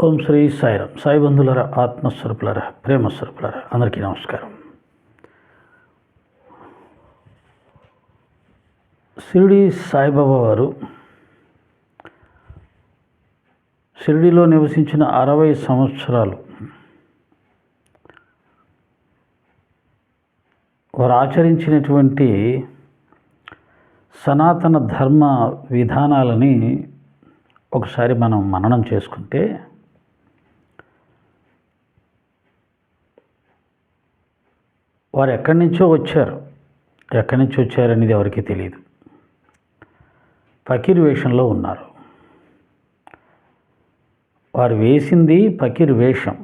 ఓం శ్రీ సాయిరాం. సాయి బంధువులరా, ఆత్మస్వరూపులరా, ప్రేమస్వరూపులరా, అందరికీ నమస్కారం. షిరిడి సాయిబాబా వారు షిరిడిలో నివసించిన 60 సంవత్సరాలు వారు ఆచరించినటువంటి సనాతన ధర్మ విధానాలని ఒకసారి మనం మననం చేసుకుంటే, వారు ఎక్కడి నుంచో వచ్చారనేది ఎవరికీ తెలియదు. ఫకీర్ వేషంలో ఉన్నారు. వారు వేసింది ఫకీర్ వేషం.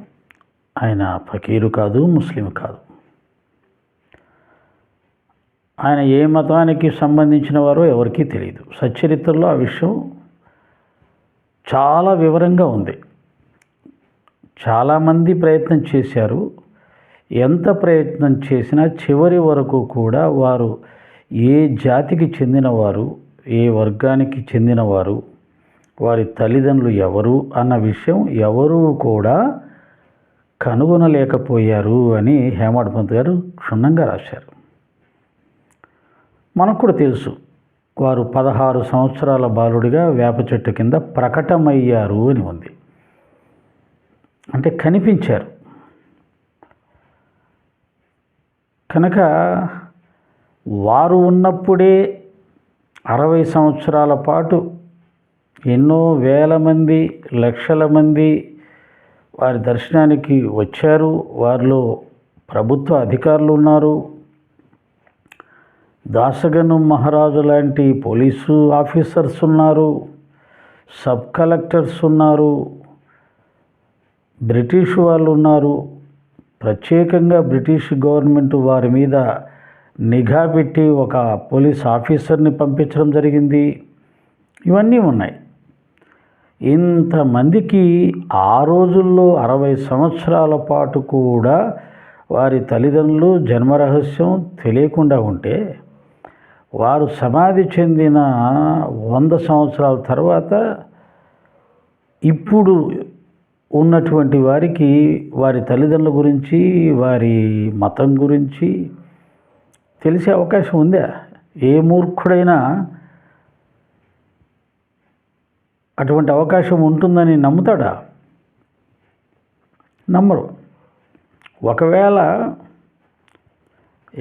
ఆయన ఫకీరు కాదు, ముస్లిం కాదు. ఆయన ఏ మతానికి సంబంధించిన వారో ఎవరికీ తెలియదు. సచ్చరిత్రలో ఆ విషయం చాలా వివరంగా ఉంది. చాలామంది ప్రయత్నం చేశారు. ఎంత ప్రయత్నం చేసినా చివరి వరకు కూడా వారు ఏ జాతికి చెందినవారు, ఏ వర్గానికి చెందినవారు, వారి తల్లిదండ్రులు ఎవరు అన్న విషయం ఎవరూ కూడా కనుగొనలేకపోయారు అని హేమాడ్ పంత్ గారు క్షుణ్ణంగా రాశారు. మనకు కూడా తెలుసు, వారు 16 సంవత్సరాల బాలుడిగా వేప చెట్టు కింద ప్రకటమయ్యారు అని ఉంది. అంటే కనిపించారు. కనుక వారు ఉన్నప్పుడే 60 సంవత్సరాల పాటు ఎన్నో వేల మంది, లక్షల మంది వారి దర్శనానికి వచ్చారు. వారిలో ప్రభుత్వ అధికారులు ఉన్నారు. దాసగను మహారాజు లాంటి పోలీసు ఆఫీసర్స్ ఉన్నారు, సబ్ కలెక్టర్స్ ఉన్నారు, బ్రిటిష్ వాళ్ళు ఉన్నారు. ప్రత్యేకంగా బ్రిటిష్ గవర్నమెంట్ వారి మీద నిఘా పెట్టి ఒక పోలీస్ ఆఫీసర్ని పంపించడం జరిగింది. ఇవన్నీ ఉన్నాయి. ఇంతమందికి ఆ రోజుల్లో 60 సంవత్సరాల పాటు కూడా వారి తల్లిదండ్రులు జన్మరహస్యం తెలియకుండా ఉంటే, వారు సమాధి చెందిన 100 సంవత్సరాల తర్వాత ఇప్పుడు ఉన్నటువంటి వారికి వారి తల్లిదండ్రుల గురించి, వారి మతం గురించి తెలిసే అవకాశం ఉందా? ఏ మూర్ఖుడైనా అటువంటి అవకాశం ఉంటుందని నమ్ముతాడా? నమ్మరు. ఒకవేళ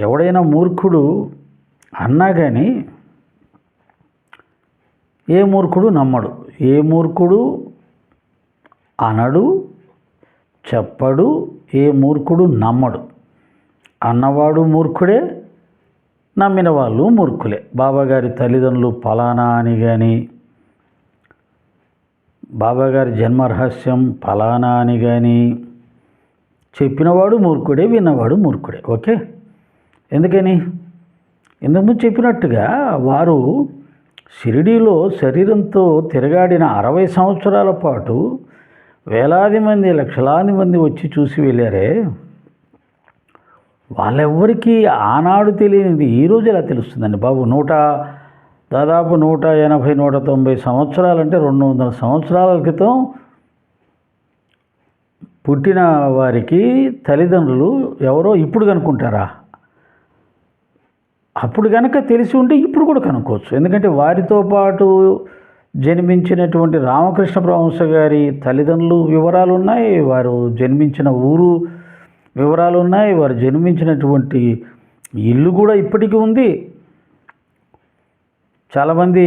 ఎవడైనా మూర్ఖుడు అన్నా కానీ ఏ మూర్ఖుడు నమ్మడు. ఏ మూర్ఖుడు అనడు, చెప్పడు. ఏ మూర్ఖుడు నమ్మడు. అన్నవాడు మూర్ఖుడే, నమ్మిన వాళ్ళు మూర్ఖులే. బాబాగారి తల్లిదండ్రులు ఫలానా అని కానీ, బాబాగారి జన్మరహస్యం ఫలానా అని కానీ చెప్పినవాడు మూర్ఖుడే, విన్నవాడు మూర్ఖుడే. ఓకే, ఎందుకని? ఇంతకుముందు చెప్పినట్టుగా వారు షిరిడీలో శరీరంతో తిరగాడిన 60 సంవత్సరాల పాటు వేలాది మంది, లక్షలాది మంది వచ్చి చూసి వెళ్ళారే, వాళ్ళెవ్వరికీ ఆనాడు తెలియనిది ఈరోజు ఎలా తెలుస్తుందండి బాబు? దాదాపు 180, 190 సంవత్సరాలంటే 200 సంవత్సరాల క్రితం పుట్టిన వారికి తల్లిదండ్రులు ఎవరో ఇప్పుడు కనుక్కుంటారా? అప్పుడు కనుక తెలిసి ఉంటే ఇప్పుడు కూడా కనుక్కోవచ్చు. ఎందుకంటే వారితో పాటు జన్మించినటువంటి రామకృష్ణ పరమహంస గారి తల్లిదండ్రులు వివరాలు ఉన్నాయి, వారు జన్మించిన ఊరు వివరాలు ఉన్నాయి, వారు జన్మించినటువంటి ఇల్లు కూడా ఇప్పటికీ ఉంది. చాలామంది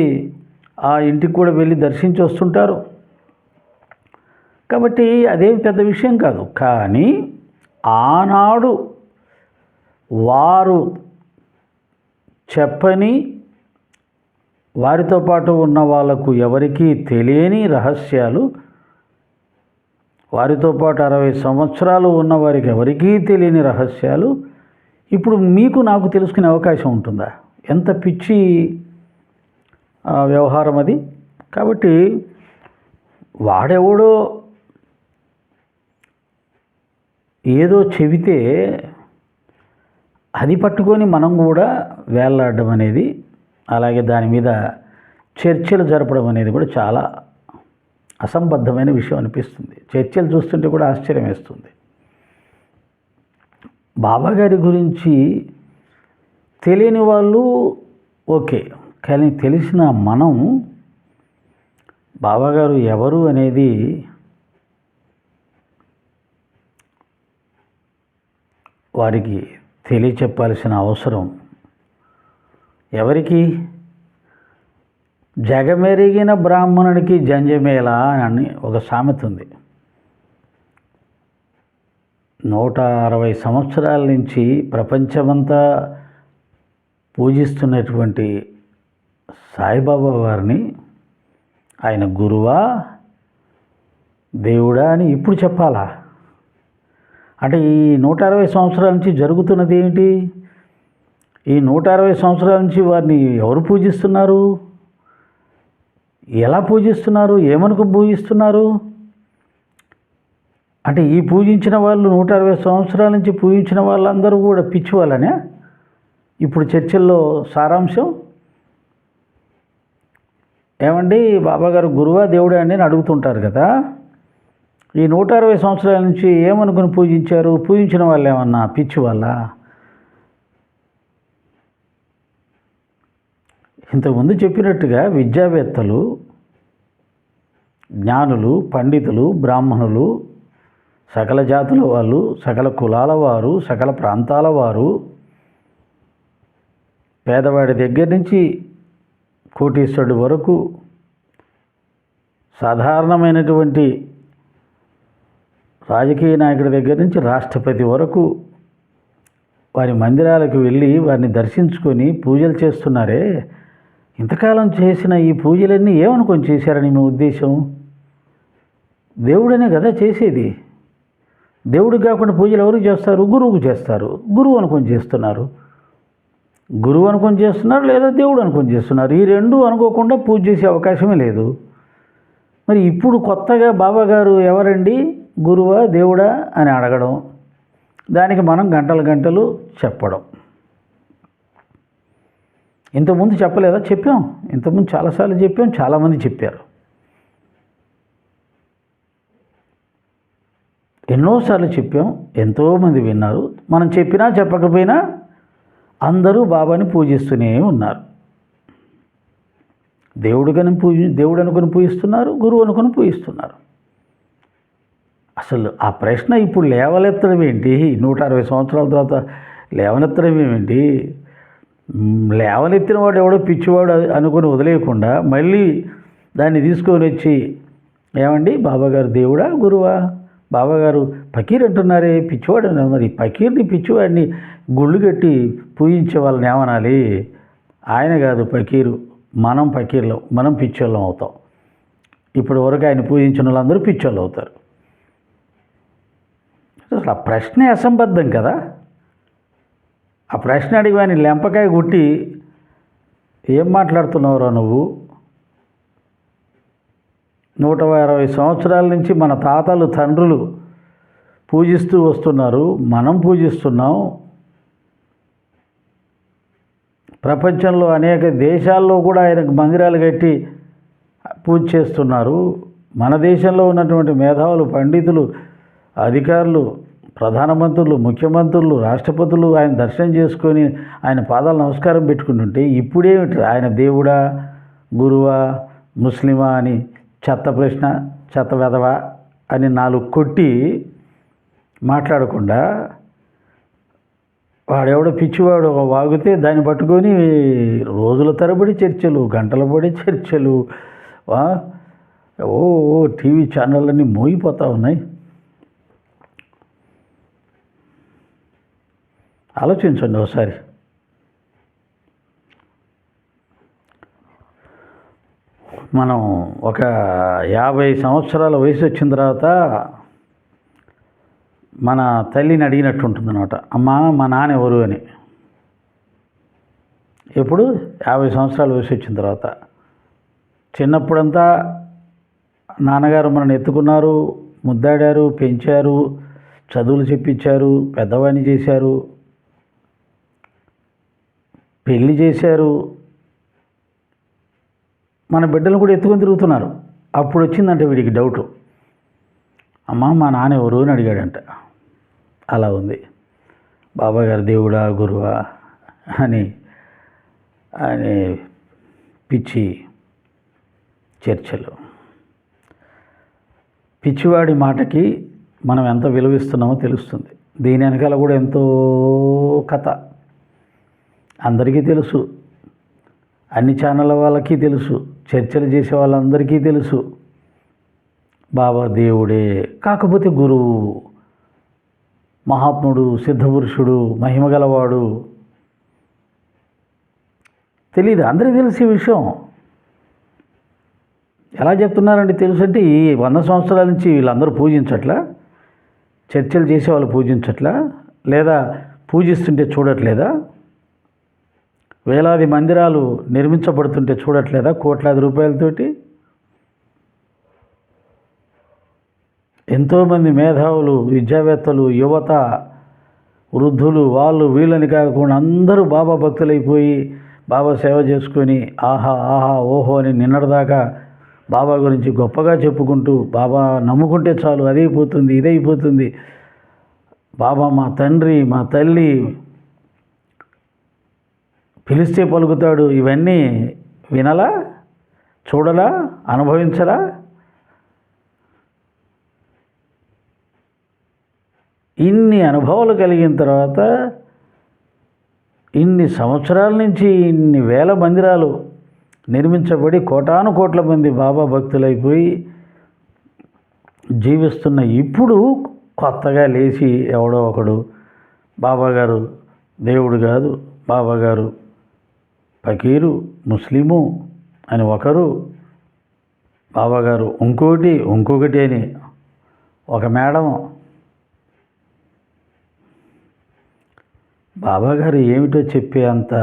ఆ ఇంటికి కూడా వెళ్ళి దర్శించి వస్తుంటారు. కాబట్టి అదేం పెద్ద విషయం కాదు. కానీ ఆనాడు వారు చెప్పని, వారితో పాటు ఉన్న వాళ్ళకు ఎవరికీ తెలియని రహస్యాలు, వారితో పాటు 60 సంవత్సరాలు ఉన్న వారికి ఎవరికీ తెలియని రహస్యాలు ఇప్పుడు మీకు నాకు తెలుసుకునే అవకాశం ఉంటుందా? ఎంత పిచ్చి వ్యవహారం అది. కాబట్టి వాడెవడో ఏదో చెబితే అది పట్టుకొని మనం కూడా వేళ్లాడడం అనేది, అలాగే దాని మీద చర్చలు జరపడం అనేది కూడా చాలా అసంబద్ధమైన విషయం అనిపిస్తుంది. చర్చలు చూస్తుంటే కూడా ఆశ్చర్యం వేస్తుంది. బాబాగారి గురించి తెలియని వాళ్ళు ఓకే, కానీ తెలిసిన మనం బాబాగారు ఎవరు అనేది వారికి తెలియచెప్పాల్సిన అవసరం ఎవరికి? జగమెరిగిన బ్రాహ్మణుడికి జంజమేళ అని ఒక సామెత ఉంది. 160 సంవత్సరాల నుంచి ప్రపంచమంతా పూజిస్తున్నటువంటి సాయిబాబా వారిని ఆయన గురువా దేవుడా అని ఇప్పుడు చెప్పాలా? అంటే ఈ 160 సంవత్సరాల నుంచి జరుగుతున్నది ఏమిటి? ఈ 160 సంవత్సరాల నుంచి వారిని ఎవరు పూజిస్తున్నారు? ఎలా పూజిస్తున్నారు? ఏమనుకు పూజిస్తున్నారు? అంటే ఈ పూజించిన వాళ్ళు 160 సంవత్సరాల నుంచి పూజించిన వాళ్ళందరూ కూడా పిచ్చి వాళ్ళనే ఇప్పుడు చర్చల్లో సారాంశం. ఏమండి బాబాగారు గురువా దేవుడా అని అడుగుతుంటారు కదా. ఈ 160 సంవత్సరాల నుంచి ఏమనుకుని పూజించారు? పూజించిన వాళ్ళు ఏమన్నా పిచ్చి వాళ్ళ? ఇంతకుముందు చెప్పినట్టుగా విద్యావేత్తలు, జ్ఞానులు, పండితులు, బ్రాహ్మణులు, సకల జాతుల వాళ్ళు, సకల కులాల వారు, సకల ప్రాంతాల వారు, పేదవాడి దగ్గర నుంచి కోటీశ్వరుడి వరకు, సాధారణమైనటువంటి రాజకీయ నాయకుడి దగ్గర నుంచి రాష్ట్రపతి వరకు వారి మందిరాలకు వెళ్ళి వారిని దర్శించుకొని పూజలు చేస్తున్నారే. ఇంతకాలం చేసిన ఈ పూజలన్నీ ఏమనుకొని చేశారని మీ ఉద్దేశం? దేవుడనే కదా చేసేది. దేవుడికి కాకుండా పూజలు ఎవరికి చేస్తారు? గురువుకు చేస్తారు. గురువు అనుకొని చేస్తున్నారు. గురువు అనుకొని చేస్తున్నారు, లేదా దేవుడు అనుకొని చేస్తున్నారు. ఈ రెండు అనుకోకుండా పూజ చేసే అవకాశమే లేదు. మరి ఇప్పుడు కొత్తగా బాబాగారు ఎవరండి, గురువా దేవుడా అని అడగడం, దానికి మనం గంటలు గంటలు చెప్పడం. ఇంతకుముందు చెప్పలేదా? చెప్పాం. ఇంతకుముందు చాలాసార్లు చెప్పాం, చాలామంది చెప్పారు, ఎన్నోసార్లు చెప్పాం, ఎంతోమంది విన్నారు. మనం చెప్పినా చెప్పకపోయినా అందరూ బాబాని పూజిస్తూనే ఉన్నారు. దేవుడు అనుకుని పూజిస్తున్నారు, గురువు అనుకుని పూజిస్తున్నారు. అసలు ఆ ప్రశ్న ఇప్పుడు లేవనెత్తడం ఏంటి? 160 సంవత్సరాల తర్వాత లేవనెత్తడం ఏమిటి? లేవనెత్తిన వాడు ఎవడో పిచ్చివాడు అనుకుని వదిలేయకుండా మళ్ళీ దాన్ని తీసుకొని వచ్చి ఏమండి బాబాగారు దేవుడా గురువా? బాబాగారు ఫకీర్ అంటున్నారే, పిచ్చివాడు. మరి ఫకీర్ని పిచ్చివాడిని గుళ్ళు కట్టి పూజించే వాళ్ళని ఏమనాలి? ఆయన కాదు ఫకీరు, మనం ఫకీర్లం, మనం పిచ్చోళ్ళం అవుతాం. ఇప్పటి వరకు ఆయన పూజించిన వాళ్ళందరూ పిచ్చోళ్ళు అవుతారు. అసలు ఆ ప్రశ్నే అసంబద్ధం కదా. ఆ ప్రశ్న అడిగి వాడిని లెంపకాయ కొట్టి ఏం మాట్లాడుతున్నావురా నువ్వు? 160 సంవత్సరాల నుంచి మన తాతలు తండ్రులు పూజిస్తూ వస్తున్నారు, మనం పూజిస్తున్నాం. ప్రపంచంలో అనేక దేశాల్లో కూడా ఆయనకు మందిరాలు కట్టి పూజ చేస్తున్నారు. మన దేశంలో ఉన్నటువంటి మేధావులు, పండితులు, అధికారులు, ప్రధానమంత్రులు, ముఖ్యమంత్రులు, రాష్ట్రపతులు ఆయన దర్శనం చేసుకొని ఆయన పాదాలు నమస్కారం పెట్టుకుంటుంటే ఇప్పుడేమిటి ఆయన దేవుడా గురువా ముస్లిమా అని చెత్త ప్రశ్న, చెత్త వెధవా అని 4 కొట్టి మాట్లాడకుండా వాడెవడో పిచ్చివాడు వాగితే దాన్ని పట్టుకొని రోజుల తరబడి చర్చలు, గంటల పడి చర్చలు, ఓ టీవీ ఛానళ్ళన్నీ మోగిపోతూ ఉన్నాయి. ఆలోచించండి ఒకసారి. మనం ఒక 50 సంవత్సరాల వయసు వచ్చిన తర్వాత మన తల్లిని అడిగినట్టు ఉంటుందన్నమాట, అమ్మా మా నాన్న ఎవరు అని. ఎప్పుడు 50 సంవత్సరాల వయసు వచ్చిన తర్వాత. చిన్నప్పుడంతా నాన్నగారు మనల్ని ఎత్తుకున్నారు, ముద్దాడారు, పెంచారు, చదువులు చెప్పించారు, పెద్దవాడిని చేశారు, పెళ్లి చేశారు. మన బిడ్డలు కూడా ఎత్తుకొని తిరుగుతున్నారు. అప్పుడు వచ్చిందంట వీడికి డౌటు, అమ్మ మా నాన్న ఎవరు అని అడిగాడంట. అలా ఉంది బాబాగారు దేవుడా గురువా అని అని పిచ్చి చర్చలు. పిచ్చివాడి మాటకి మనం ఎంత విలువిస్తున్నామో తెలుస్తుంది. దీని వెనకాల కూడా ఎంతో కథ అందరికీ తెలుసు, అన్ని ఛానళ్ళ వాళ్ళకి తెలుసు, చర్చలు చేసే వాళ్ళందరికీ తెలుసు. బాబా దేవుడే, కాకపోతే గురువు, మహాత్ముడు, సిద్ధపురుషుడు, మహిమగలవాడు తెలియదు. అందరికీ తెలిసే విషయం. ఎలా చెప్తున్నారంటే తెలుసు అంటే ఈ 100 సంవత్సరాల నుంచి వీళ్ళందరూ పూజించట్లా, చర్చలు చేసేవాళ్ళు పూజించట్లా, లేదా పూజిస్తుంటే చూడట్లేదా, వేలాది మందిరాలు నిర్మించబడుతుంటే చూడట్లేదా, కోట్లాది రూపాయలతోటి. ఎంతోమంది మేధావులు, విద్యావేత్తలు, యువత, వృద్ధులు, వాళ్ళు వీళ్ళని కాకుండా అందరూ బాబా భక్తులైపోయి బాబా సేవ చేసుకొని ఆహా ఆహా ఓహో అని నిన్నటిదాకా బాబా గురించి గొప్పగా చెప్పుకుంటూ, బాబా నమ్ముకుంటే చాలు అదైపోతుంది ఇదైపోతుంది, బాబా మా తండ్రి మా తల్లి, పిలిస్తే పలుకుతాడు, ఇవన్నీ వినలా, చూడలా, అనుభవించరా? ఇన్ని అనుభవాలు కలిగిన తర్వాత ఇన్ని సంవత్సరాల నుంచి ఇన్ని వేల మందిరాలు నిర్మించబడి కోటాను కోట్ల మంది బాబా భక్తులైపోయి జీవిస్తున్న ఇప్పుడు కొత్తగా లేచి ఎవడో ఒకడు బాబాగారు దేవుడు కాదు, బాబాగారు ఫకీరు ముస్లిము అని ఒకరు, బాబాగారు ఇంకొకటి అని ఒక మేడం. బాబాగారు ఏమిటో చెప్పే అంత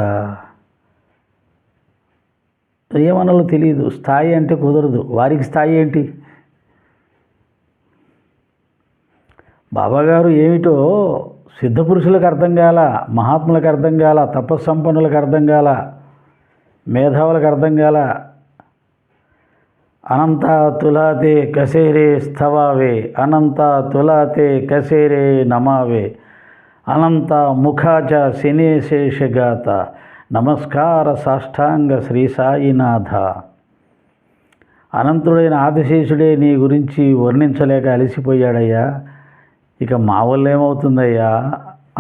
ఏమనాలో తెలియదు. స్థాయి అంటే కుదరదు. వారికి స్థాయి ఏంటి? బాబాగారు ఏమిటో సిద్ధపురుషులకు అర్థం కాల, మహాత్ములకు అర్థం కాల, తపస్సంపన్నులకు అర్థం కాల, మేధావులకు అర్థం కాల. అనంత తులాతే కసేరే స్థవావే, అనంత తులాతే కసేరే నమావే, అనంత ముఖాజ శనిశేషగాత, నమస్కార సాష్టాంగ శ్రీ సాయినాథ. అనంతుడైన ఆదిశేషుడే నీ గురించి వర్ణించలేక అలసిపోయాడయ్యా, ఇక మా వల్ల ఏమవుతుందయ్యా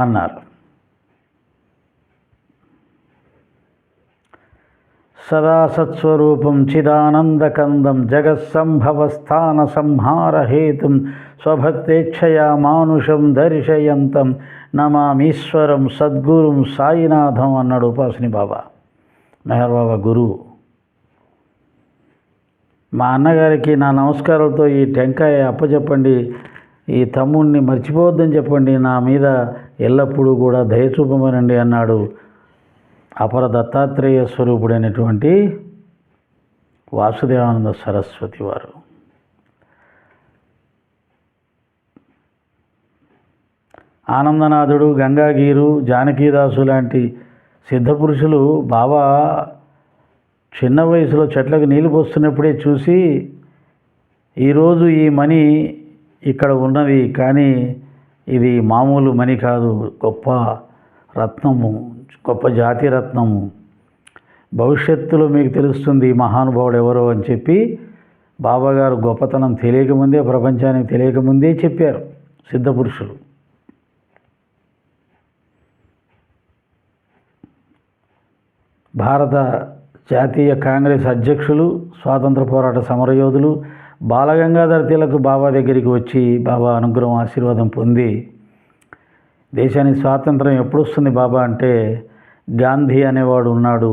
అన్నారు. సదా సత్స్వరూపం చిదానందకందం జగత్సంభవస్థాన సంహారహేతుం స్వభక్తేచ్ఛయా మానుషం దర్శయంతం నమామీశ్వరం సద్గురుం సాయినాథం అన్నాడు ఉపాసని బాబా, మెహర్ బాబా గురువు. మా అన్నగారికి నా నమస్కారాలతో ఈ టెంకాయ అప్పచెప్పండి, ఈ తమ్ముడిని మర్చిపోవద్దని చెప్పండి, నా మీద ఎల్లప్పుడూ కూడా దయ చూపమనండి అన్నాడు అపర దత్తాత్రేయ స్వరూపుడైనటువంటి వాసుదేవానంద సరస్వతి వారు. ఆనందనాథుడు, గంగాగీరు, జానకీదాసు లాంటి సిద్ధపురుషులు బాబా చిన్న వయసులో చెట్లకు నీళ్ళు పోస్తున్నప్పుడే చూసి, ఈరోజు ఈ మణి ఇక్కడ ఉన్నది కానీ ఇది మామూలు మణి కాదు, గొప్ప రత్నము, గొప్ప జాతి రత్నము, భవిష్యత్తులో మీకు తెలుస్తుంది ఈ మహానుభావుడు ఎవరో అని చెప్పి బాబాగారు గొప్పతనం తెలియకముందే, ప్రపంచానికి తెలియకముందే చెప్పారు సిద్ధపురుషులు. భారత జాతీయ కాంగ్రెస్ అధ్యక్షులు, స్వాతంత్ర పోరాట సమరయోధులు బాలగంగాధర తిలక్ బాబా దగ్గరికి వచ్చి బాబా అనుగ్రహం ఆశీర్వాదం పొంది, దేశానికి స్వాతంత్రం ఎప్పుడు వస్తుంది బాబా అంటే గాంధీ అనేవాడు ఉన్నాడు,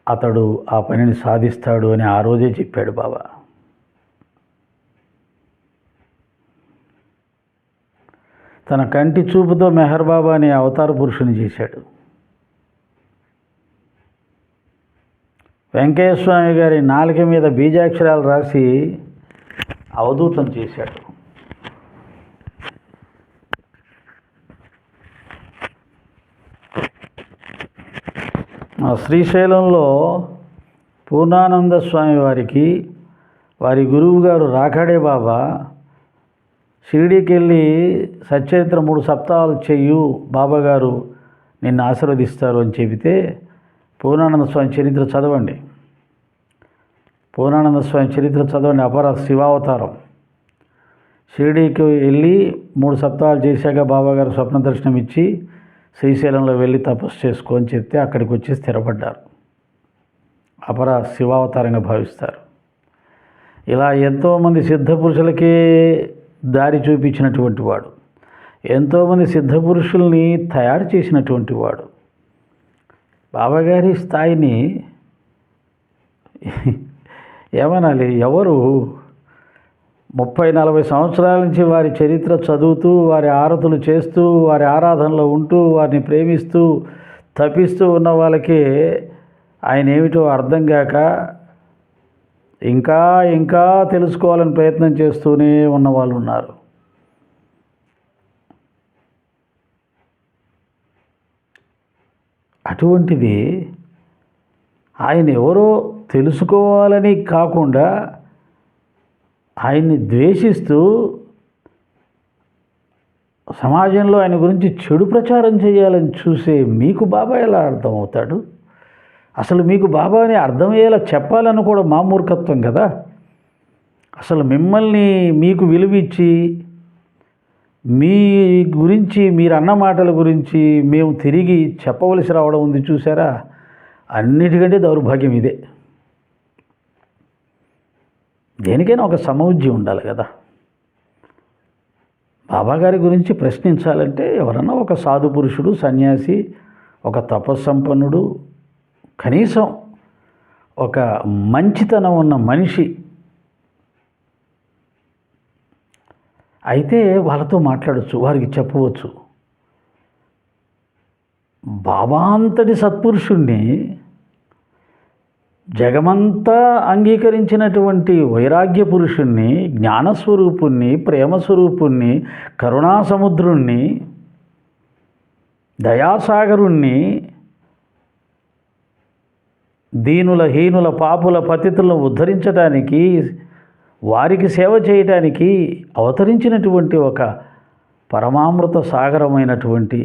అతడు ఆ పనిని సాధిస్తాడు అని ఆ రోజే చెప్పాడు బాబా. తన కంటి చూపుతో మెహర్ బాబాని అవతార పురుషుని చేశాడు. వెంకయ్యస్వామి గారి నాలుక మీద బీజాక్షరాలు రాసి అవధూతం చేశాడు. శ్రీశైలంలో పూర్ణానంద స్వామి వారికి వారి గురువు గారు రాకాడే బాబా షిరిడీకి వెళ్ళి సచ్చరిత్ర 3 సప్తాహాలు చెయ్యు, బాబాగారు నిన్ను ఆశీర్వదిస్తారు అని చెబితే పూర్ణానంద స్వామి చరిత్ర చదవండి. పూర్ణానంద స్వామి చరిత్ర చదవండి. అపర శివావతారం. షిరిడీకి వెళ్ళి 3 సప్తాహాలు చేశాక బాబాగారు స్వప్న దర్శనం ఇచ్చి శ్రీశైలంలో వెళ్ళి తపస్సు చేసుకో అని చెప్తే అక్కడికి వచ్చి స్థిరపడ్డారు. అపర శివావతారంగా భావిస్తారు. ఇలా ఎంతోమంది సిద్ధపురుషులకే దారి చూపించినటువంటి వాడు, ఎంతోమంది సిద్ధపురుషుల్ని తయారు చేసినటువంటి వాడు. బాబాగారి స్థాయిని ఏమనాలి, ఎవరు 30-40 సంవత్సరాల నుంచి వారి చరిత్ర చదువుతూ, వారి ఆరతులు చేస్తూ, వారి ఆరాధనలో ఉంటూ, వారిని ప్రేమిస్తూ తపిస్తూ ఉన్న వాళ్ళకి ఆయన ఏమిటో అర్థం కాక ఇంకా ఇంకా తెలుసుకోవాలని ప్రయత్నం చేస్తూనే ఉన్న వాళ్ళు ఉన్నారు. అటువంటిది ఆయన ఎవరో తెలుసుకోవాలని కాకుండా ఆయన్ని ద్వేషిస్తూ సమాజంలో ఆయన గురించి చెడు ప్రచారం చేయాలని చూసే మీకు బాబా ఎలా అర్థమవుతాడు? అసలు మీకు బాబాని అర్థమయ్యేలా చెప్పాలని కూడా మా మూర్ఖత్వం కదా. అసలు మిమ్మల్ని మీకు విలువిచ్చి మీ గురించి, మీరు అన్న మాటల గురించి మేము తిరిగి చెప్పవలసి రావడం ఉంది చూసారా, అన్నిటికంటే దౌర్భాగ్యం ఇదే. దేనికైనా ఒక సమౌజ్యం ఉండాలి కదా. బాబాగారి గురించి ప్రశ్నించాలంటే ఎవరన్నా ఒక సాధు పురుషుడు, సన్యాసి, ఒక తపస్సంపన్నుడు, కనీసం ఒక మంచితనం ఉన్న మనిషి అయితే వాళ్ళతో మాట్లాడచ్చు, వారికి చెప్పవచ్చు. బాబా అంతటి సత్పురుషుణ్ణి, జగమంతా అంగీకరించినటువంటి వైరాగ్య పురుషుణ్ణి, జ్ఞానస్వరూపుణ్ణి, ప్రేమస్వరూపుణ్ణి, కరుణాసముద్రుణ్ణి, దయాసాగరుణ్ణి, దీనుల, హీనుల, పాపుల, పతితులను ఉద్ధరించడానికి, వారికి సేవ చేయటానికి అవతరించినటువంటి ఒక పరమామృత సాగరమైనటువంటి,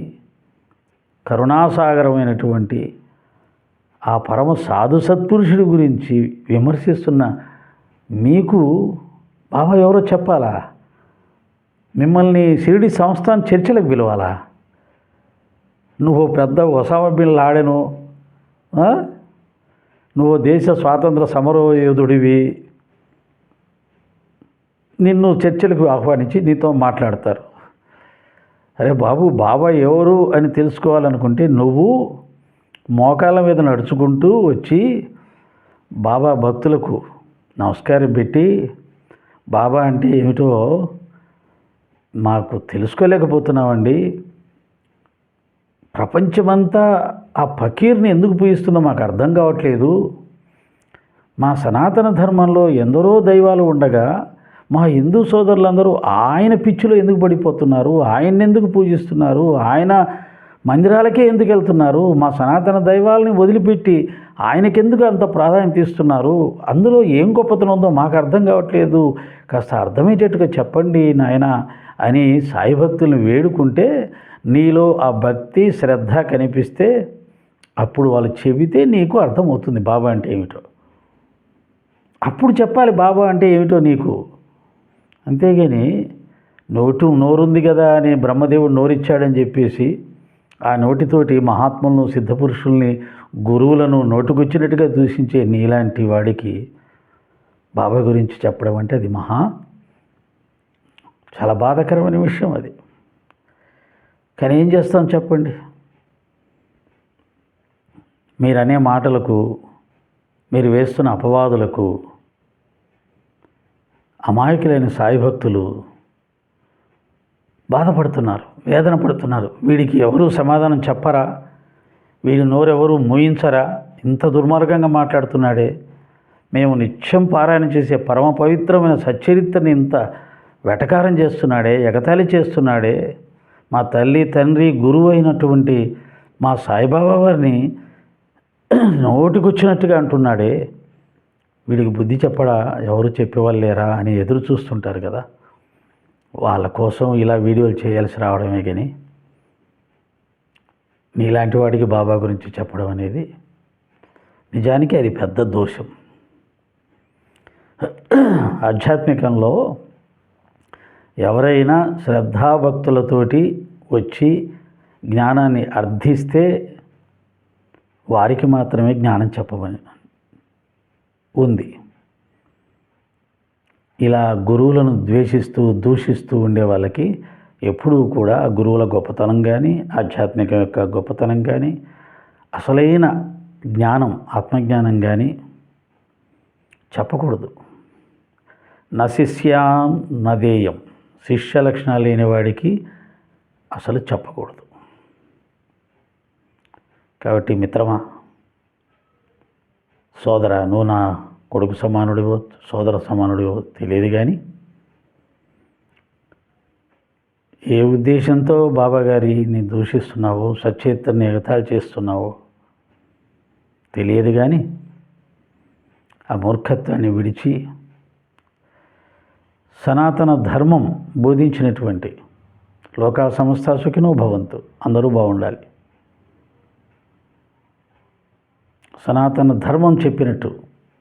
కరుణాసాగరమైనటువంటి ఆ పరమ సాధు సత్పురుషుడి గురించి విమర్శిస్తున్న మీకు బాబా ఎవరో చెప్పాలా? మిమ్మల్ని షిరిడి సంస్థాన్ చర్చలకు పిలవాలా? నువ్వు పెద్ద ఒసామా బిన్ లాడెను, నువ్వు దేశ స్వాతంత్ర సమరయోధుడివి, నిన్ను చర్చలకు ఆహ్వానించి నీతో మాట్లాడతారు. అరే బాబు, బాబా ఎవరు అని తెలుసుకోవాలనుకుంటే నువ్వు మోకాళ్ళ మీద నడుచుకుంటూ వచ్చి బాబా భక్తులకు నమస్కారం పెట్టి, బాబా అంటే ఏమిటో మాకు తెలుసుకోలేకపోతున్నామండి, ప్రపంచమంతా ఆ ఫకీర్ని ఎందుకు పూజిస్తుందో మాకు అర్థం కావట్లేదు, మా సనాతన ధర్మంలో ఎందరో దైవాలు ఉండగా మా హిందూ సోదరులందరూ ఆయన పిచ్చిలో ఎందుకు పడిపోతున్నారు, ఆయన్ని ఎందుకు పూజిస్తున్నారు, ఆయన మందిరాలకే ఎందుకు వెళ్తున్నారు, మా సనాతన దైవాలని వదిలిపెట్టి ఆయనకెందుకు అంత ప్రాధాన్యత ఇస్తున్నారు, అందులో ఏం గొప్పతనం ఉందో మాకు అర్థం కావట్లేదు, కాస్త అర్థమయ్యేటట్టుగా చెప్పండి నాయన అని సాయి భక్తులను వేడుకుంటే, నీలో ఆ భక్తి శ్రద్ధ కనిపిస్తే అప్పుడు వాళ్ళు చెబితే నీకు అర్థమవుతుంది బాబా అంటే ఏమిటో. అప్పుడు చెప్పాలి బాబా అంటే ఏమిటో నీకు. అంతేగాని నోరుంది కదా అని బ్రహ్మదేవుడు నోరిచ్చాడని చెప్పేసి ఆ నోటితోటి మహాత్ములను, సిద్ధపురుషుల్ని, గురువులను నోటుకొచ్చినట్టుగా దూషించే నీలాంటి వాడికి బాబా గురించి చెప్పడం అంటే అది చాలా బాధాకరమైన విషయం అది. కానీ ఏం చేస్తాం చెప్పండి? మీరు అనే మాటలకు, మీరు వేస్తున్న అపవాదులకు అమాయకులైన సాయి భక్తులు బాధపడుతున్నారు, వేదన పడుతున్నారు. వీడికి ఎవరు సమాధానం చెప్పరా, వీడి నోరెవరు మూయించరా, ఇంత దుర్మార్గంగా మాట్లాడుతున్నాడే, మేము నిత్యం పారాయణ చేసే పరమ పవిత్రమైన సచ్చరిత్రని ఇంత వెటకారం చేస్తున్నాడే, ఎగతాళి చేస్తున్నాడే, మా తల్లి తండ్రి గురువు అయినటువంటి మా సాయిబాబా వారిని నోటికొచ్చినట్టుగా అంటున్నాడే, వీడికి బుద్ధి చెప్పడా, ఎవరు చెప్పేవాళ్ళు లేరా అని ఎదురు చూస్తుంటారు కదా, వాళ్ళ కోసం ఇలా వీడియోలు చేయాల్సి రావడమే. కానీ నీలాంటి వాడికి బాబా గురించి చెప్పడం అనేది నిజానికి అది పెద్ద దోషం. ఆధ్యాత్మికంలో ఎవరైనా శ్రద్ధాభక్తులతోటి వచ్చి జ్ఞానాన్ని అర్థిస్తే వారికి మాత్రమే జ్ఞానం చెప్పమని ఉంది. ఇలా గురువులను ద్వేషిస్తూ దూషిస్తూ ఉండే వాళ్ళకి ఎప్పుడూ కూడా గురువుల గొప్పతనం కానీ, ఆధ్యాత్మిక యొక్క గొప్పతనం కానీ, అసలైన జ్ఞానం, ఆత్మజ్ఞానం కానీ చెప్పకూడదు. నశిష్యాం నదేయం, శిష్య లక్షణాలు లేని వాడికి అసలు చెప్పకూడదు. కాబట్టి మిత్రమా, సోదర, నువ్వు నా కొడుకు సమానుడివో సోదర సమానుడివో తెలియదు, కానీ ఏ ఉద్దేశంతో బాబాగారిని దూషిస్తున్నావో, సచేతన్ని ఎగతాళి చేస్తున్నావో తెలియదు, కానీ ఆ మూర్ఖత్వాన్ని విడిచి సనాతన ధర్మం బోధించినటువంటి లోకా సమస్త సుఖినో భవంతు, అందరూ బాగుండాలి, సనాతన ధర్మం చెప్పినట్టు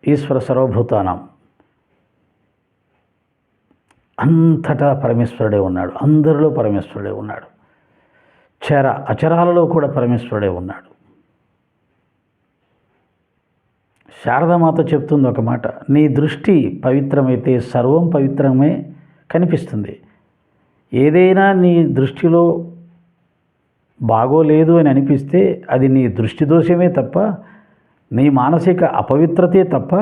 ఈశ్వర సర్వభూతానం, అంతటా పరమేశ్వరుడే ఉన్నాడు, అందరిలో పరమేశ్వరుడే ఉన్నాడు, అచరాలలో కూడా పరమేశ్వరుడే ఉన్నాడు. శారదామాత చెప్తుంది ఒక మాట, నీ దృష్టి పవిత్రమైతే సర్వం పవిత్రమే కనిపిస్తుంది. ఏదైనా నీ దృష్టిలో బాగోలేదు అని అనిపిస్తే అది నీ దృష్టి దోషమే తప్ప, నీ మానసిక అపవిత్రతే తప్ప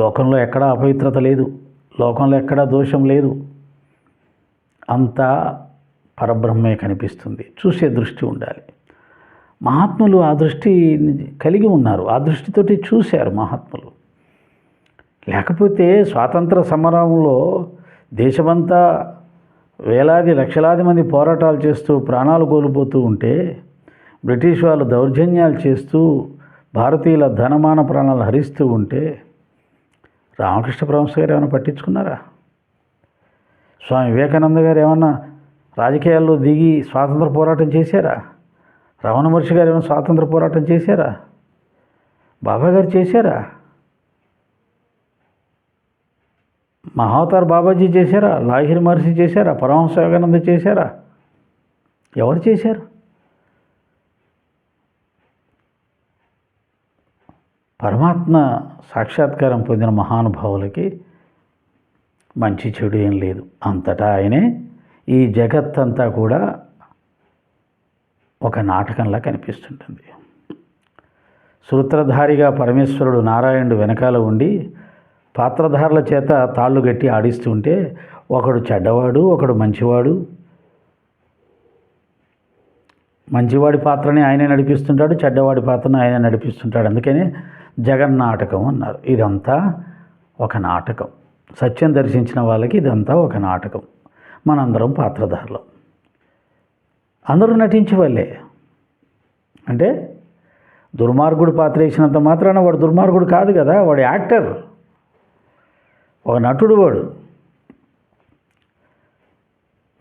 లోకంలో ఎక్కడా అపవిత్రత లేదు, లోకంలో ఎక్కడా దోషం లేదు. అంతా పరబ్రహ్మే కనిపిస్తుంది. చూసే దృష్టి ఉండాలి. మహాత్ములు ఆ దృష్టి కలిగి ఉన్నారు, ఆ దృష్టితోటి చూశారు మహాత్ములు. లేకపోతే స్వాతంత్ర సమరంలో దేశమంతా వేలాది లక్షలాది మంది పోరాటాలు చేస్తూ ప్రాణాలు కోల్పోతూ ఉంటే, బ్రిటిష్ వాళ్ళు దౌర్జన్యాలు చేస్తూ భారతీయుల ధనమాన ప్రాణాలు హరిస్తూ ఉంటే రామకృష్ణ పరమహంస గారు ఏమైనా పట్టించుకున్నారా? స్వామి వివేకానంద గారు ఏమన్నా రాజకీయాల్లో దిగి స్వాతంత్ర పోరాటం చేశారా? రమణ మహర్షి గారు ఏమైనా స్వాతంత్ర పోరాటం చేశారా? బాబా గారు చేశారా? మహావతార్ బాబాజీ చేశారా? లాహిరి మహర్షి చేశారా? పరమహంస యోగానంద చేశారా? ఎవరు చేశారు? పరమాత్మ సాక్షాత్కారం పొందిన మహానుభావులకి మంచి చెడు ఏం లేదు, అంతటా ఆయనే. ఈ జగత్తంతా కూడా ఒక నాటకంలా కనిపిస్తుంటుంది. సూత్రధారిగా పరమేశ్వరుడు నారాయణుడు వెనకాల ఉండి పాత్రధారుల చేత తాళ్ళు గట్టి ఆడిస్తుంటే ఒకడు చెడ్డవాడు, ఒకడు మంచివాడు. మంచివాడి పాత్రని ఆయనే నడిపిస్తుంటాడు, చెడ్డవాడి పాత్రని ఆయనే నడిపిస్తుంటాడు. అందుకనే జగన్నాటకం అన్నారు. ఇదంతా ఒక నాటకం. సత్యం దర్శించిన వాళ్ళకి ఇదంతా ఒక నాటకం. మనందరం పాత్రధారులం, అందరూ నటించే వాళ్ళే. అంటే దుర్మార్గుడు పాత్ర వేసినంత మాత్రాన వాడు దుర్మార్గుడు కాదు కదా, వాడు యాక్టర్, ఒక నటుడు. వాడు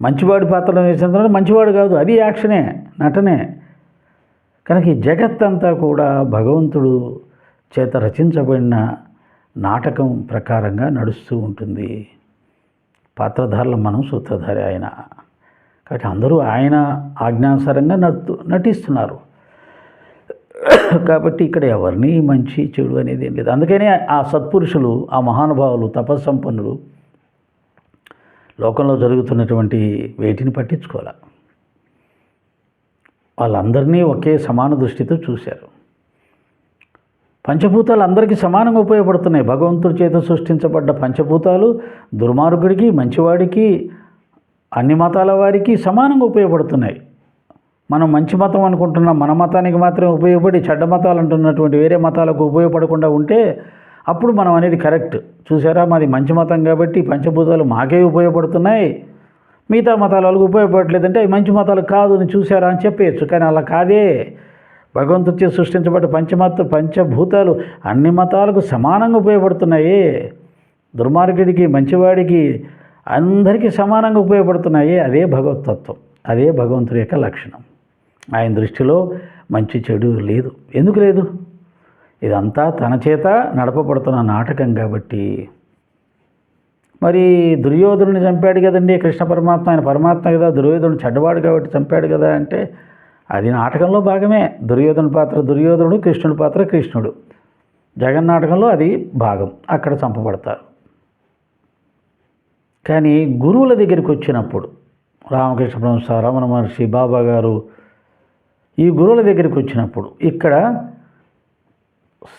మంచివాడి పాత్రను వేసినంత మంచివాడు కాదు, అది యాక్షనే, నటనే. కనుక ఈ జగత్తంతా కూడా భగవంతుడు చేత రచించబడిన నాటకం ప్రకారంగా నడుస్తూ ఉంటుంది. పాత్రధారులు మనం, సూత్రధారి ఆయన. కాబట్టి అందరూ ఆయన ఆజ్ఞానుసారంగా నటిస్తున్నారు. కాబట్టి ఇక్కడ ఎవరిని మంచి చెడు అనేది ఏం లేదు. అందుకనే ఆ సత్పురుషులు, ఆ మహానుభావులు, తపస్సంపన్నులు లోకంలో జరుగుతున్నటువంటి వేటిని పట్టించుకోవాలి. వాళ్ళందరినీ ఒకే సమాన దృష్టితో చూశారు. పంచభూతాలు అందరికీ సమానంగా ఉపయోగపడుతున్నాయి. భగవంతుడి చేత సృష్టించబడ్డ పంచభూతాలు దుర్మార్గుడికి, మంచివాడికి, అన్ని మతాల వారికి సమానంగా ఉపయోగపడుతున్నాయి. మనం మంచి మతం అనుకుంటున్నాం, మన మతానికి మాత్రమే ఉపయోగపడి చెడ్డ మతాలు అంటున్నటువంటి వేరే మతాలకు ఉపయోగపడకుండా ఉంటే అప్పుడు మనం అనేది కరెక్ట్. చూసారా, మాది మంచి మతం కాబట్టి పంచభూతాలు మాకే ఉపయోగపడుతున్నాయి, మిగతా మతాల వాళ్ళకి ఉపయోగపడలేదంటే అవి మంచి మతాలు కాదు అని చూసారా అని చెప్పేయచ్చు. కానీ అలా కాదే. భగవంతుడిచే సృష్టించబడ్డ పంచభూతాలు అన్ని మతాలకు సమానంగా ఉపయోగపడుతున్నాయి. దుర్మార్గుడికి, మంచివాడికి, అందరికీ సమానంగా ఉపయోగపడుతున్నాయి. అదే భగవతత్వం, అదే భగవంతుడి యొక్క లక్షణం. ఆయన దృష్టిలో మంచి చెడు లేదు. ఎందుకు లేదు? ఇదంతా తన చేత నడపబడుతున్న నాటకం కాబట్టి. మరి దుర్యోధనుని చంపాడు కదండి కృష్ణ పరమాత్మ, ఆయన పరమాత్మ కదా, దుర్యోధనుడు చెడ్డవాడు కాబట్టి చంపాడు కదా అంటే అది నాటకంలో భాగమే. దుర్యోధనుడి పాత్ర దుర్యోధనుడు, కృష్ణుడి పాత్ర కృష్ణుడు. జగన్నాటకంలో అది భాగం, అక్కడ చంపబడతారు. కానీ గురువుల దగ్గరికి వచ్చినప్పుడు రామకృష్ణ పరమహంస, రమణ మహర్షి, బాబా గారు, ఈ గురువుల దగ్గరికి వచ్చినప్పుడు ఇక్కడ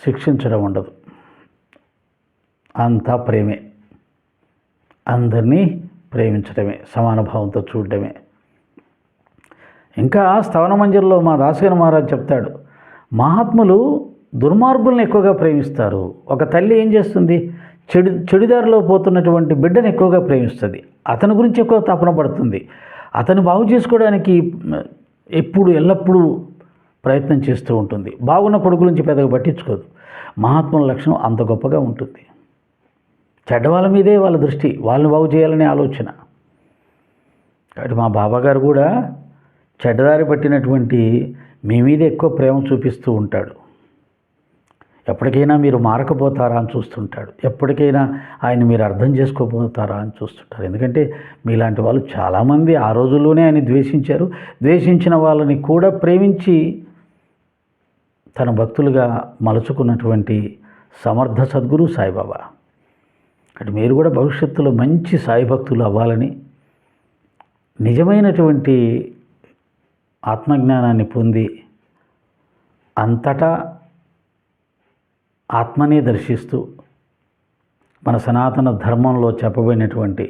శిక్షించడం ఉండదు. అంతా ప్రేమే, అందరినీ ప్రేమించడమే, సమానభావంతో చూడడమే. ఇంకా స్థవన మంజరిలో మా దాసగన మహారాజ్ చెప్తాడు, మహాత్ములు దుర్మార్గులను ఎక్కువగా ప్రేమిస్తారు. ఒక తల్లి ఏం చేస్తుంది? చెడుదారిలో పోతున్నటువంటి బిడ్డను ఎక్కువగా ప్రేమిస్తుంది. అతని గురించి ఎక్కువ తపన పడుతుంది. అతను బాగు చేసుకోవడానికి ఎల్లప్పుడూ ప్రయత్నం చేస్తూ ఉంటుంది. బాగున్న కొడుకు గురించి పెద్దగా పట్టించుకోదు. మహాత్ముల లక్షణం అంత గొప్పగా ఉంటుంది. చెడ్డవాళ్ళ మీదే వాళ్ళ దృష్టి, వాళ్ళని బాగు చేయాలనే ఆలోచన. కాబట్టి మా బాబాగారు కూడా చెడ్డదారి పట్టినటువంటి మీ మీద ఎక్కువ ప్రేమ చూపిస్తూ ఉంటాడు. ఎప్పటికైనా మీరు మారకపోతారా అని చూస్తుంటాడు. ఎప్పటికైనా ఆయన మీరు అర్థం చేసుకోపోతారా అని చూస్తుంటారు. ఎందుకంటే మీలాంటి వాళ్ళు చాలామంది ఆ రోజుల్లోనే ఆయన ద్వేషించారు. ద్వేషించిన వాళ్ళని కూడా ప్రేమించి తన భక్తులుగా మలుచుకున్నటువంటి సమర్థ సద్గురు సాయిబాబా. అటు మీరు కూడా భవిష్యత్తులో మంచి సాయి భక్తులు అవ్వాలని, నిజమైనటువంటి ఆత్మజ్ఞానాన్ని పొంది అంతటా ఆత్మనే దర్శిస్తూ మన సనాతన ధర్మంలో చెప్పబడినటువంటి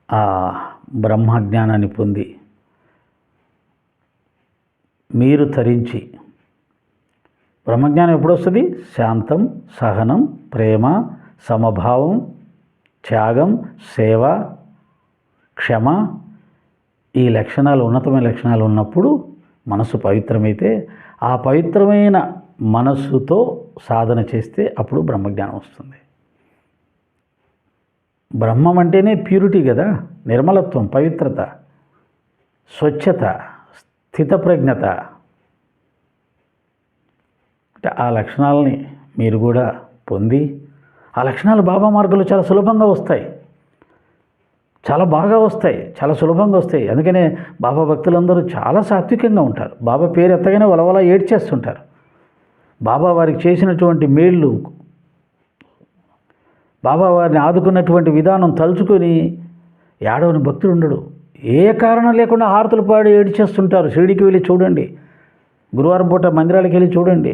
ఆ బ్రహ్మజ్ఞానాన్ని పొంది మీరు తరించి, బ్రహ్మజ్ఞానం ఎప్పుడు వస్తుంది? శాంతం, సహనం, ప్రేమ, సమభావం, త్యాగం, సేవ, క్షమ, ఈ లక్షణాలు, ఉన్నతమైన లక్షణాలు ఉన్నప్పుడు మనసు పవిత్రమైతే, ఆ పవిత్రమైన మనస్సుతో సాధన చేస్తే అప్పుడు బ్రహ్మజ్ఞానం వస్తుంది. బ్రహ్మం అంటేనే ప్యూరిటీ కదా, నిర్మలత్వం, పవిత్రత, స్వచ్ఛత, స్థితప్రజ్ఞత. అంటే ఆ లక్షణాలని మీరు కూడా పొంది, ఆ లక్షణాలు బాబా మార్గంలో చాలా సులభంగా వస్తాయి, చాలా బాగా వస్తాయి, చాలా సులభంగా వస్తాయి. అందుకనే బాబా భక్తులందరూ చాలా సాత్వికంగా ఉంటారు. బాబా పేరు ఎత్తగానే వలవల ఏడ్చేస్తుంటారు. బాబా వారికి చేసినటువంటి మేళ్ళు, బాబా వారిని ఆదుకున్నటువంటి విధానం తలుచుకొని ఏడవని భక్తుడు ఉండడు. ఏ కారణం లేకుండా హారతులు పాడి ఏడ్చేస్తుంటారు. షిరిడీకి వెళ్ళి చూడండి, గురువారం పూట మందిరాలకు వెళ్ళి చూడండి.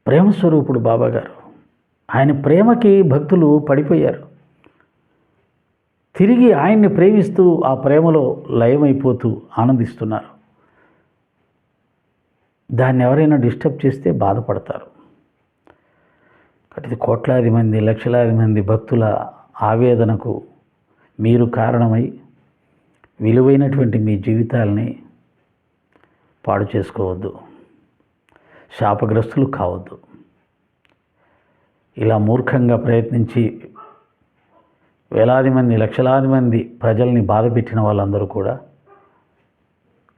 ప్రేమస్వరూపుడు బాబాగారు. ఆయన ప్రేమకి భక్తులు పడిపోయారు. తిరిగి ఆయన్ని ప్రేమిస్తూ ఆ ప్రేమలో లయమైపోతూ ఆనందిస్తున్నారు. దాన్ని ఎవరైనా డిస్టర్బ్ చేస్తే బాధపడతారు. కాబట్టి కోట్లాది మంది, లక్షలాది మంది భక్తుల ఆవేదనకు మీరు కారణమై విలువైనటువంటి మీ జీవితాలని పాడు చేసుకోవద్దు, శాపగ్రస్తులు కావద్దు. ఇలా మూర్ఖంగా ప్రయత్నించి వేలాది మంది, లక్షలాది మంది ప్రజల్ని బాధపెట్టిన వాళ్ళందరూ కూడా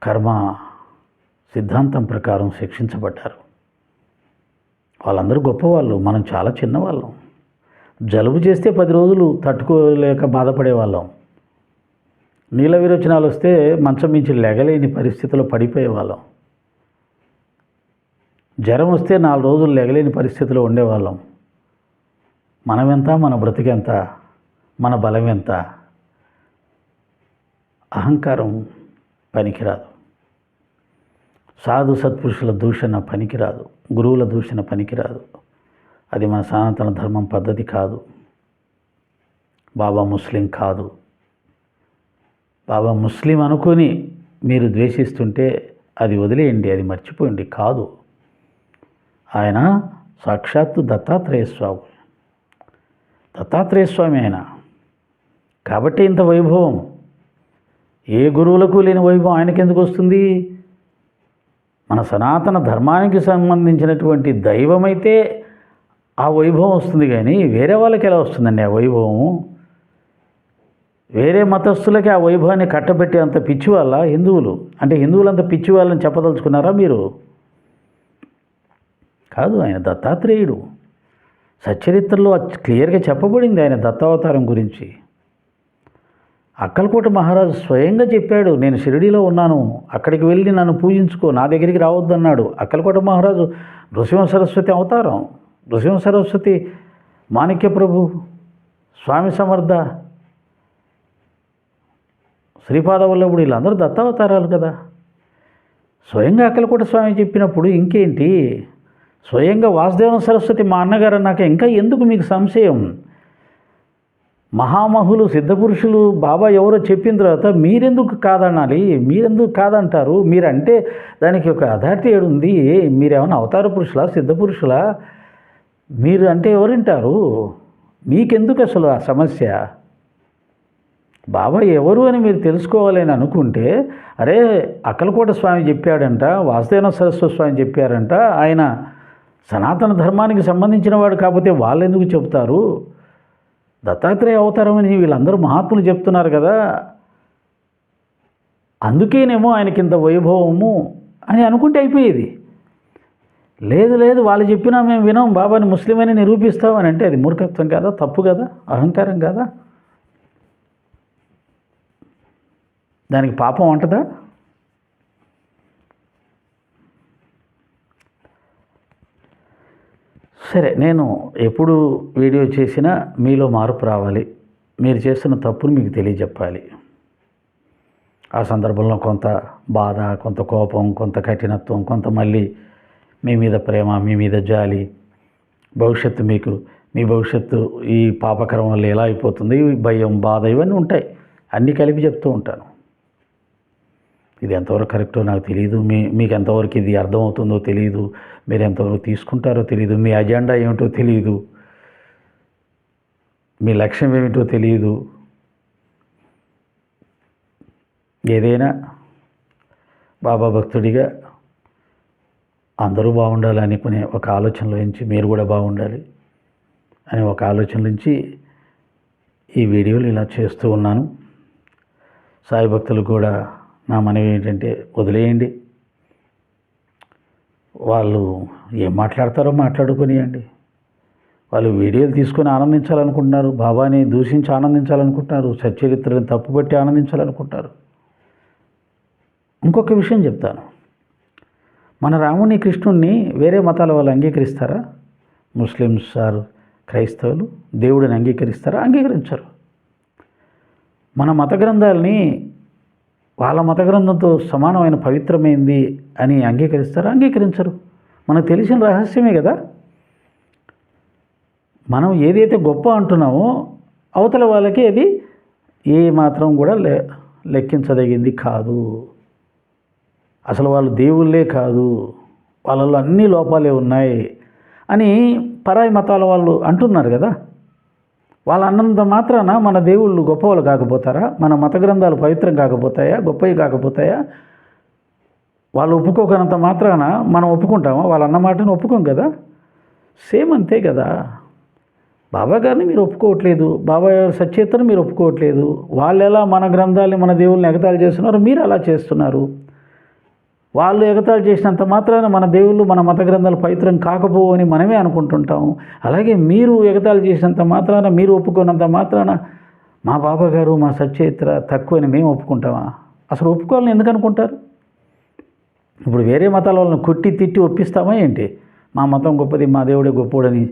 కర్మ సిద్ధాంతం ప్రకారం శిక్షించబడ్డారు. వాళ్ళందరూ గొప్పవాళ్ళు, మనం చాలా చిన్నవాళ్ళం. జలుబు చేస్తే 10 రోజులు తట్టుకోలేక బాధపడేవాళ్ళం. నీళ్ళ విరోచనాలు వస్తే మంచం మించి లెగలేని పరిస్థితిలో పడిపోయేవాళ్ళం. జ్వరం వస్తే 4 రోజులు లెగలేని పరిస్థితిలో ఉండేవాళ్ళం. మనమెంత, మన బ్రతికెంత, మన బలం ఎంత? అహంకారం పనికిరాదు. సాధు సత్పురుషుల దూషణ పనికిరాదు. గురువుల దూషణ పనికిరాదు. అది మన సనాతన ధర్మం పద్ధతి కాదు. బాబా ముస్లిం కాదు. బాబా ముస్లిం అనుకొని మీరు ద్వేషిస్తుంటే అది వదిలేయండి, అది మర్చిపోయండి. కాదు, ఆయన సాక్షాత్తు దత్తాత్రేయ స్వామి ఆయన. కాబట్టి ఇంత వైభవం. ఏ గురువులకు లేని వైభవం ఆయనకెందుకు వస్తుంది? మన సనాతన ధర్మానికి సంబంధించినటువంటి దైవమైతే ఆ వైభవం వస్తుంది, కానీ వేరే వాళ్ళకి ఎలా వస్తుందండి ఆ వైభవం? వేరే మతస్థులకి ఆ వైభవాన్ని కట్టబెట్టే అంత పిచ్చి వాళ్ళ హిందువులు? అంటే హిందువులంత పిచ్చి వాళ్ళని చెప్పదలుచుకున్నారా మీరు? కాదు, ఆయన దత్తాత్రేయుడు. సచ్చరిత్రలో క్లియర్గా చెప్పబడింది ఆయన దత్తావతారం గురించి. అక్కలకోట మహారాజు స్వయంగా చెప్పాడు, నేను షిరిడీలో ఉన్నాను, అక్కడికి వెళ్ళి నన్ను పూజించుకో, నా దగ్గరికి రావద్దన్నాడు. అక్కలకోట మహారాజు నృసింహ సరస్వతి అవతారం. నృసింహ సరస్వతి, మాణిక్య ప్రభు, స్వామి సమర్థ, శ్రీపాదవల్లభుడు, వీళ్ళందరూ దత్తావతారాలు కదా. స్వయంగా అక్కలకోట స్వామి చెప్పినప్పుడు ఇంకేంటి? స్వయంగా వాసుదేవ సరస్వతి మా అన్నగారు అన్నాక ఇంకా ఎందుకు మీకు సంశయం? మహామహులు సిద్ధపురుషులు బాబా ఎవరో చెప్పిన తర్వాత మీరెందుకు కాదనాలి? మీరెందుకు కాదంటారు? మీరంటే దానికి ఒక అథారిటీ ఏడుంది? మీరేమన్నా అవతార పురుషులా, సిద్ధపురుషులా? మీరు అంటే ఎవరింటారు? మీకెందుకు అసలు ఆ సమస్య? బాబా ఎవరు అని మీరు తెలుసుకోవాలి అని అనుకుంటే, అరే అక్కలకోట స్వామి చెప్పాడంట, వాసుదేవ సరస్వతి స్వామి చెప్పారంట, ఆయన సనాతన ధర్మానికి సంబంధించిన వాడు, కాకపోతే వాళ్ళు ఎందుకు చెబుతారు? దత్తాత్రేయ అవతారం అని వీళ్ళందరూ మహాత్ములు చెప్తున్నారు కదా, అందుకేనేమో ఆయనకింత వైభవము అని అనుకుంటే అయిపోయేది. లేదు లేదు, వాళ్ళు చెప్పినా మేము వినాం, బాబాని ముస్లిం అని నిరూపిస్తామని అంటే అది మూర్ఖత్వం కాదా? తప్పు కదా? అహంకారం కాదా? దానికి పాపం ఉంటుందా? సరే, నేను ఎప్పుడు వీడియో చేసినా మీలో మార్పు రావాలి, మీరు చేస్తున్న తప్పును మీకు తెలియజెప్పాలి. ఆ సందర్భంలో కొంత బాధ, కొంత కోపం, కొంత కఠినత్వం, కొంత మళ్ళీ మీ మీద ప్రేమ, మీ మీద జాలి, భవిష్యత్తు మీ భవిష్యత్తు ఈ పాపకరం వల్ల ఎలా అయిపోతుంది, భయం, బాధ, ఇవన్నీ ఉంటాయి. అన్నీ కలిపి చెప్తూ ఉంటాను. ఇది ఎంతవరకు కరెక్టో నాకు తెలియదు, మీకు ఎంతవరకు ఇది అర్థమవుతుందో తెలియదు, మీరు ఎంతవరకు తీసుకుంటారో తెలియదు, మీ అజెండా ఏమిటో తెలియదు, మీ లక్ష్యం ఏమిటో తెలియదు. ఏదైనా బాబా భక్తుడిగా అందరూ బాగుండాలి అనుకునే ఒక ఆలోచనలో నుంచి, మీరు కూడా బాగుండాలి అనే ఒక ఆలోచన నుంచి ఈ వీడియోలు ఇలా చేస్తూ ఉన్నాను. సాయి భక్తులు కూడా నా మనవి ఏంటంటే, వదిలేయండి, వాళ్ళు ఏం మాట్లాడతారో మాట్లాడుకునియండి. వాళ్ళు వీడియోలు తీసుకొని ఆనందించాలనుకుంటున్నారు, బాబాని దూషించి ఆనందించాలనుకుంటున్నారు, సచ్చరిత్రను తప్పుపట్టి ఆనందించాలనుకుంటారు. ఇంకొక విషయం చెప్తాను, మన రాముని, కృష్ణుణ్ణి వేరే మతాల వాళ్ళు అంగీకరిస్తారా? ముస్లిమ్స్ ఆర్ క్రైస్తవులు దేవుడిని అంగీకరిస్తారా? అంగీకరించరు. మన మత గ్రంథాలని వాళ్ళ మత గ్రంథంతో సమానమైన పవిత్రమైంది అని అంగీకరిస్తారా? అంగీకరించరు. మనకు తెలిసిన రహస్యమే కదా. మనం ఏదైతే గొప్ప అంటున్నామో అవతల వాళ్ళకి అది ఏ మాత్రం కూడా లెక్కించదగింది కాదు. అసలు వాళ్ళు దేవుళ్ళే కాదు, వాళ్ళలో అన్ని లోపాలే ఉన్నాయి అని పరాయి మతాల వాళ్ళు అంటున్నారు కదా. వాళ్ళు అన్నంత మాత్రాన మన దేవుళ్ళు గొప్పవాళ్ళు కాకపోతారా? మన మత గ్రంథాలు పవిత్రం కాకపోతాయా? గొప్పవి కాకపోతాయా? వాళ్ళు ఒప్పుకోకనంత మాత్రాన మనం ఒప్పుకుంటామా? వాళ్ళు అన్న మాటను ఒప్పుకోం కదా. సేమ్ అంతే కదా. బాబా గారిని మీరు ఒప్పుకోవట్లేదు, బాబా గారి సచేతను మీరు ఒప్పుకోవట్లేదు. వాళ్ళు ఎలా మన గ్రంథాలని, మన దేవుళ్ళని ఎగతాళి చేస్తున్నారు, మీరు అలా చేస్తున్నారు. వాళ్ళు ఎగతాళి చేసినంత మాత్రాన మన దేవుళ్ళు, మన మత గ్రంథాలు పవిత్రం కాకపోవని మనమే అనుకుంటుంటాము. అలాగే మీరు ఎగతాళి చేసినంత మాత్రాన, మీరు ఒప్పుకున్నంత మాత్రాన మా బాబా గారు, మా సచరిత్ర తక్కువని మేము ఒప్పుకుంటామా? అసలు ఒప్పుకోవాలని ఎందుకు అనుకుంటారు? ఇప్పుడు వేరే మతాల వాళ్ళని కొట్టి తిట్టి ఒప్పిస్తామా ఏంటి? మా మతం గొప్పది, మా దేవుడే గొప్పోడని.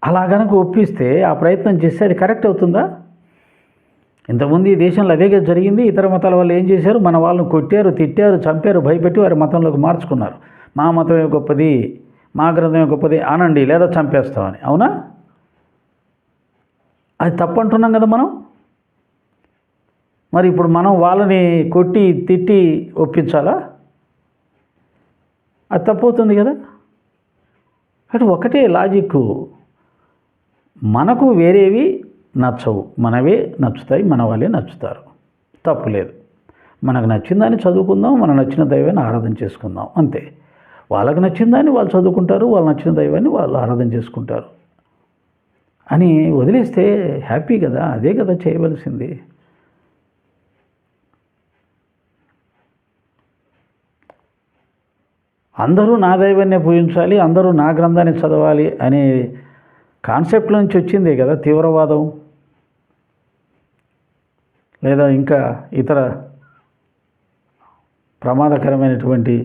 అలా కనుక ఒప్పిస్తే, ఆ ప్రయత్నం చేస్తే అది కరెక్ట్ అవుతుందా? ఇంతకుముందు ఈ దేశంలో అదే జరిగింది. ఇతర మతాల వాళ్ళు ఏం చేశారు? మన వాళ్ళని కొట్టారు, తిట్టారు, చంపారు, భయపెట్టి వారి మతంలోకి మార్చుకున్నారు. మా మతమే గొప్పది, మా గ్రంథమే గొప్పది అనండి, లేదా చంపేస్తామని. అవునా? అది తప్పు అంటున్నాం కదా మనం. మరి ఇప్పుడు మనం వాళ్ళని కొట్టి తిట్టి ఒప్పించాలా? అది తప్పవుతుంది కదా. అటు ఒకటే లాజిక్, మనకు వేరేవి నచ్చవు, మనవే నచ్చుతాయి, మన వాళ్ళే నచ్చుతారు. తప్పు లేదు. మనకు నచ్చిన దాన్ని చదువుకుందాం, మనకు నచ్చిన దైవాన్ని ఆరాధన చేసుకుందాం, అంతే. వాళ్ళకి నచ్చిన దాన్ని వాళ్ళు చదువుకుంటారు, వాళ్ళు నచ్చిన దైవాన్ని వాళ్ళు ఆరాధన చేసుకుంటారు అని వదిలేస్తే హ్యాపీ కదా. అదే కదా చేయవలసింది. అందరూ నా దైవాన్నే పూజించాలి, అందరూ నా గ్రంథాన్ని చదవాలి అనే కాన్సెప్ట్ నుంచి వచ్చిందే కదా తీవ్రవాదం, లేదా ఇంకా ఇతర ప్రమాదకరమైనటువంటి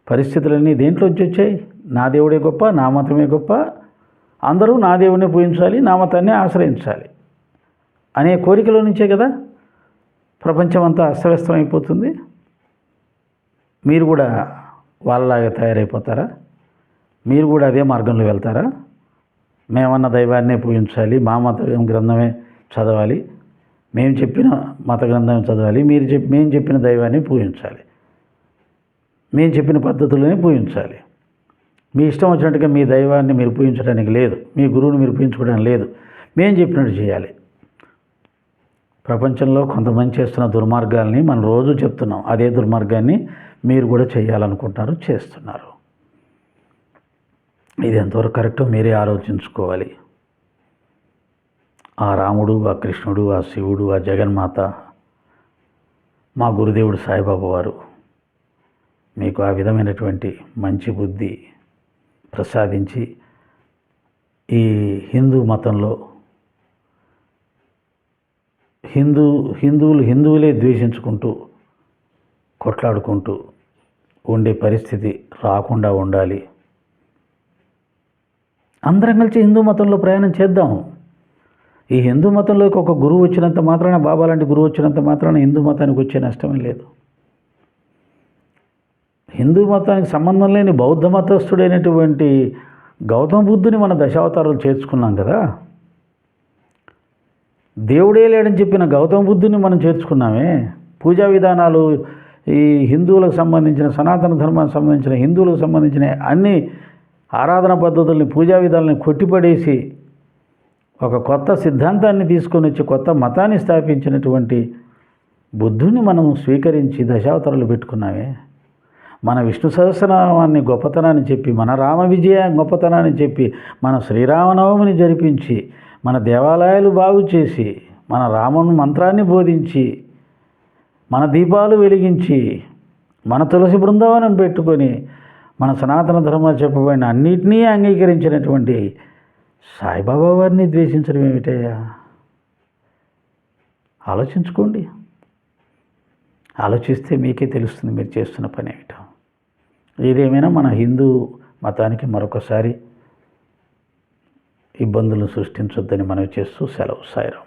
పరిస్థితులన్నీ దేంట్లోంచి వచ్చాయి? నా దేవుడే గొప్ప, నా మతమే గొప్ప, అందరూ నా దేవుడిని పూజించాలి, నా మతాన్ని ఆశ్రయించాలి అనే కోరికలో నుంచే కదా ప్రపంచం అంతా అస్తవ్యస్తం అయిపోతుంది. మీరు కూడా వాళ్ళలాగా తయారైపోతారా? మీరు కూడా అదే మార్గంలో వెళ్తారా? మేమన్న దైవాన్నే పూజించాలి, మా మత గ్రంథమే చదవాలి, మేము చెప్పిన మత గ్రంథమే చదవాలి, మేము చెప్పిన దైవాన్ని పూజించాలి, మేము చెప్పిన పద్ధతులనే పూజించాలి. మీ ఇష్టం వచ్చినట్టుగా మీ దైవాన్ని మీరు పూజించడానికి లేదు, మీ గురువుని మీరు పూజించుకోవడానికి లేదు, మేము చెప్పినట్టు చేయాలి. ప్రపంచంలో కొంతమంది చేస్తున్న దుర్మార్గాల్ని మనం రోజు చెప్తున్నాం. అదే దుర్మార్గాన్ని మీరు కూడా చేయాలనుకుంటున్నారు, చేస్తున్నారు. ఇది ఎంతవరకు కరెక్టో మీరే ఆలోచించుకోవాలి. ఆ రాముడు, ఆ కృష్ణుడు, ఆ శివుడు, ఆ జగన్మాత, మా గురుదేవుడు సాయిబాబా వారు మీకు ఆ విధమైనటువంటి మంచి బుద్ధి ప్రసాదించి ఈ హిందూ మతంలో హిందువులే ద్వేషించుకుంటూ కొట్లాడుకుంటూ ఉండే పరిస్థితి రాకుండా ఉండాలి. అందరం కలిసి హిందూ మతంలో ప్రయాణం చేద్దాం. ఈ హిందూ మతంలోకి ఒక గురువు వచ్చినంత మాత్రాన, బాబా లాంటి గురువు వచ్చినంత మాత్రాన హిందూ మతానికి వచ్చే నష్టమే లేదు. హిందూ మతానికి సంబంధం లేని బౌద్ధ మతస్థుడైనటువంటి గౌతమ బుద్ధుని మన దశావతారాలు చేర్చుకున్నాం కదా. దేవుడే లేడని చెప్పిన గౌతమ బుద్ధుని మనం చేర్చుకున్నామే. పూజా విధానాలు ఈ హిందువులకు సంబంధించిన, సనాతన ధర్మానికి సంబంధించిన, హిందువులకు సంబంధించిన అన్ని ఆరాధన పద్ధతుల్ని, పూజా విధానాలను కొట్టిపడేసి ఒక కొత్త సిద్ధాంతాన్ని తీసుకొని వచ్చి కొత్త మతాన్ని స్థాపించినటువంటి బుద్ధుని మనం స్వీకరించి దశావతారాలు పెట్టుకున్నామే. మన విష్ణు సహస్రనామాన్ని గొప్పతనాన్ని చెప్పి, మన రామ విజయ గొప్పతనాన్ని చెప్పి, మన శ్రీరామనవమిని జరిపించి, మన దేవాలయాలు బాగు చేసి, మన రాముని మంత్రాన్ని బోధించి, మన దీపాలు వెలిగించి, మన తులసి బృందావనం పెట్టుకొని, మన సనాతన ధర్మాలు చెప్పబడిన అన్నిటినీ అంగీకరించినటువంటి సాయిబాబా వారిని ద్వేషించడం ఏమిటయ్యా? ఆలోచించుకోండి. ఆలోచిస్తే మీకే తెలుస్తుంది మీరు చేస్తున్న పని ఏమిటో. ఏదేమైనా మన హిందూ మతానికి మరొకసారి ఇబ్బందులు సృష్టించొద్దని మనవి చేస్తూ సెలవు. సాయిరాం.